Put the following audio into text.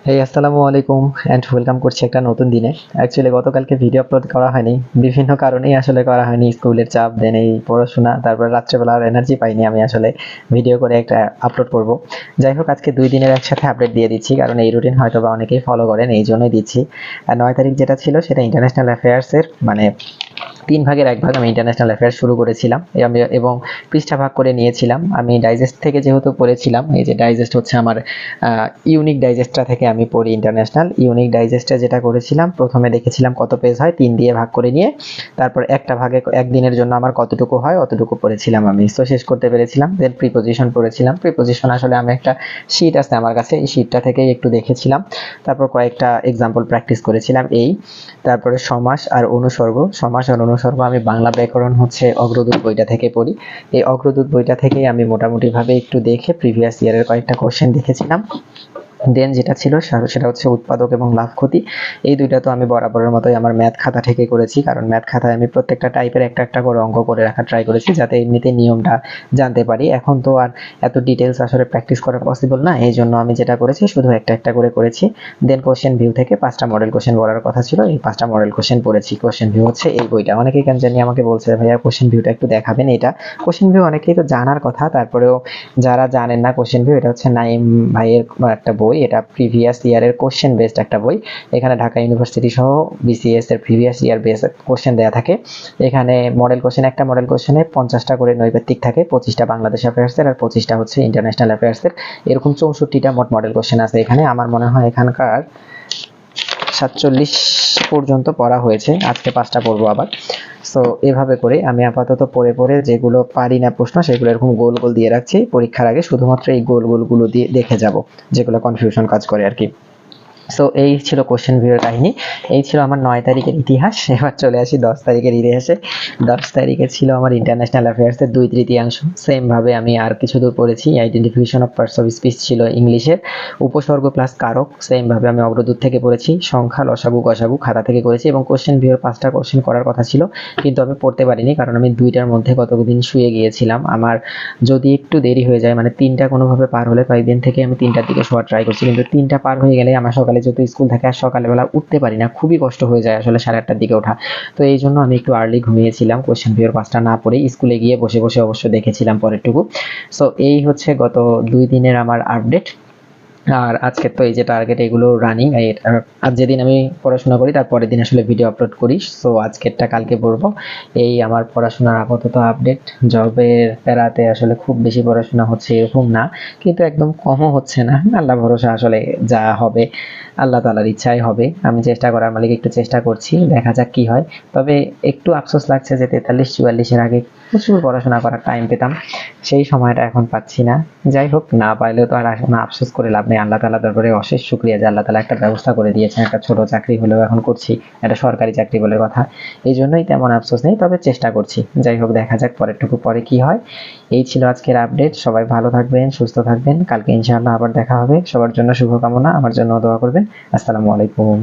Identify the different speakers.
Speaker 1: হেই আসসালামু আলাইকুম and welcome করছি একটা নতুন দিনে। অ্যাকচুয়ালি গতকালকে ভিডিও আপলোড করা হয়নি, বিভিন্ন কারণেই আসলে করা হয়নি। স্কুলের চাপ, দেন এই পড়াশোনা, তারপর রাত্রেবেলা আর এনার্জি পাইনি আমি আসলে ভিডিও করে একটা আপলোড করব। যাই হোক, আজকে 2 দিনের একসাথে আপডেট দিয়ে দিচ্ছি, কারণ এই রুটিন হয়তো বা অনেকেই ফলো করেন, এই জন্যই দিচ্ছি। আর 9 তারিখ যেটা ছিল সেটা ইন্টারন্যাশনাল অ্যাফেয়ার্সের মানে 3 ভাগের 1 ভাগ আমি ইন্টারন্যাশনাল অ্যাফেয়ার্স শুরু করেছিলাম এবং পৃষ্ঠা ভাগ করে নিয়েছিলাম। আমি ডাইজেস্ট থেকে যেহেতু পড়েছিলাম, এই যে ডাইজেস্ট হচ্ছে আমার ইউনিক ডাইজেস্টটা থেকে আমি পড়ি ইন্টারন্যাশনাল। ইউনিক ডাইজেস্টে যেটা করেছিলাম, প্রথমে দেখেছিলাম কত পেজ হয়, 3 দিয়ে ভাগ করে নিয়ে তারপর একটা ভাগে একদিনের জন্য আমার কতটুকু হয় অতটুকু পড়েছিলাম আমি। তো শেষ করতে পেরেছিলাম। দেন প্রিপোজিশন পড়েছিলাম। প্রিপোজিশন আসলে আমি একটা শিট আছে আমার কাছে, এই শিটটা থেকেই একটু দেখেছিলাম। তারপর কয়েকটা এক্সাম্পল প্র্যাকটিস করেছিলাম এই। তারপরে সমাস আর অনুসর্গ। সমাস আর অনুসর্গ আমি বাংলা ব্যাকরণ হচ্ছে অগ্রদূত বইটা থেকে পড়ি। এই অগ্রদূত বইটা থেকেই আমি মোটামুটিভাবে একটু দেখে প্রিভিয়াস ইয়ারের কয়েকটা কোশ্চেন দেখেছিলাম। দেন যেটা ছিল সেটা হচ্ছে উৎপাদক এবং লাভ ক্ষতি। এই দুইটা তো আমি বরাবরের মতোই আমার ম্যাথ খাতা থেকে করেছি, কারণ ম্যাথ খাতায় আমি প্রত্যেকটা টাইপের একটা একটা করে অঙ্ক করে রাখার ট্রাই করেছি, যাতে এমনিতে নিয়মটা জানতে পারি। এখন তো আর এত ডিটেলস আসলে প্র্যাকটিস করা পসিবল না, এই জন্য আমি যেটা করেছি শুধু একটা একটা করে করেছি। দেন কোশ্চেন ভিউ থেকে 5টা মডেল কোশ্চেন বলার কথা ছিল, এই 5টা মডেল কোশ্চেন পড়েছি। কোশ্চেন ভিউ হচ্ছে এই বইটা। অনেকেই কেন জানি আমাকে বলছে ভাইয়া কোশ্চেন ভিউটা একটু দেখাবেন। এটা কোশ্চেন ভিউ অনেকেই তো জানার কথা, তারপরেও যারা জানেন না কোশ্চেন ভিউ, এটা হচ্ছে নাইম ভাইয়ের একটা বই। এটা প্রিভিয়াস ইয়ারের কোশ্চেন বেসড একটা বই। এখানে ঢাকা ইউনিভার্সিটি সহ বিসিএস এর প্রিভিয়াস ইয়ার বেস কোশ্চেন দেওয়া থাকে। এখানে মডেল কোশ্চেন, একটা মডেল কোশ্চেনে 50টা করে নৈবেত্তিক থাকে, 25টা বাংলাদেশ অ্যাফেয়ার্সের আর 25টা হচ্ছে ইন্টারন্যাশনাল অ্যাফেয়ার্সের। এরকম 64টা মোট মডেল কোশ্চেন আছে এখানে। আমার মনে হয় এখানকার 47 পর্যন্ত পড়া হয়েছে, আজকে 5টা পড়বো আবার। সো এভাবে করে আমি আপাতত পড়ে পড়ে যেগুলো পারি না প্রশ্ন, সেগুলো এরকম গোল গোল দিয়ে রাখছি। পরীক্ষার আগে শুধুমাত্র এই গোল গোলগুলো দিয়ে দেখে যাব, যেগুলো কনফিউশন কাজ করে আর কি। সো এই ছিল কোশ্চেন ভিউয়ের কাহিনী। এই ছিল আমার 9 তারিখের ইতিহাস। এবার চলে আসি 10 তারিখের ইতিহাসে। 10 তারিখে ছিল আমার ইন্টারন্যাশনাল অ্যাফেয়ার্সের 2/3 সেম ভাবে আমি আর কিছু দূর পড়েছি। Identification of parts of speech ছিল ইংলিশের। উপসর্গ প্লাস কারক সেম ভাবে আমি অগ্রদূত থেকে পড়েছি। সংখ্যা, লসাগু, গসাগু খাতা থেকে করেছি এবং কোশ্চেন ভিউয়ের 5টা কোশ্চেন করার কথা ছিল, কিন্তু আমি পড়তে পারিনি, কারণ আমি 2টার মধ্যে কতদিন শুয়ে গিয়েছিলাম। আমার যদি একটু দেরি হয়ে যায়, মানে 3টা কোনোভাবে পার হলে, কয়েকদিন থেকে আমি 3টার দিকে শোয়ার ট্রাই করছি, কিন্তু 3টা পার হয়ে গেলে আমার সকালে যেহেতু স্কুল থাকে আর সকালবেলা উঠতে পারি না, খুবই কষ্ট হয়ে যায় আসলে 8:30টার দিকে ওঠা। তো এই জন্য আমি একটু আর্লি ঘুমিয়েছিলাম, কোশ্চেন ভিউর 5টা না পড়ে স্কুলে গিয়ে বসে বসে অবশ্য দেখেছিলাম পরেরটুকু। সো এই হচ্ছে গত 2 দিনের আমার আপডেট। আর আজকে তো এই যে টার্গেট, এগুলো রানিং। আজ যেদিন আমি পড়াশোনা করি তার পরের দিন আসলে ভিডিও আপলোড করি। সো আজকেরটা কালকে পড়বো। এই আমার পড়াশোনার আপাতত আপডেট। জবের প্যারাতে আসলে খুব বেশি পড়াশোনা হচ্ছে এরকম না, কিন্তু একদম কমও হচ্ছে না। আল্লাহ ভরসা, আসলে যা হবে আল্লাহ তাআলার ইচ্ছাই হবে। আমি চেষ্টা করার মালিক, একটু চেষ্টা করছি, দেখা যাক কি হয়। তবে একটু আফসোস লাগছে যে 43-44-এর আগে প্রচুর পড়াশোনা করার টাইম পেতাম, সেই সময়টা এখন পাচ্ছি না। যাই হোক, না পাইলেও তো আর না আফসোস করে লাভ নেই। আল্লাহ তাআলার দরবারে অশেষ শুকরিয়া যে আল্লাহ তাআলা একটা ব্যবস্থা করে দিয়েছেন। একটা ছোট চাকরি হলেও এখন করছি, একটা সরকারি চাকরি বলে কথা। এই জন্যই তেমন আফসোস নেই, তবে চেষ্টা করছি। যাই হোক, দেখা যাক পরেরটুকু পরে কি হয়। এই ছিল আজকের আপডেট। সবাই ভালো থাকবেন, সুস্থ থাকবেন। কালকে ইনশাআল্লাহ আবার দেখা হবে। সবার জন্য শুভকামনা, আমার জন্য দোয়া করবেন। আসসালামু আলাইকুম।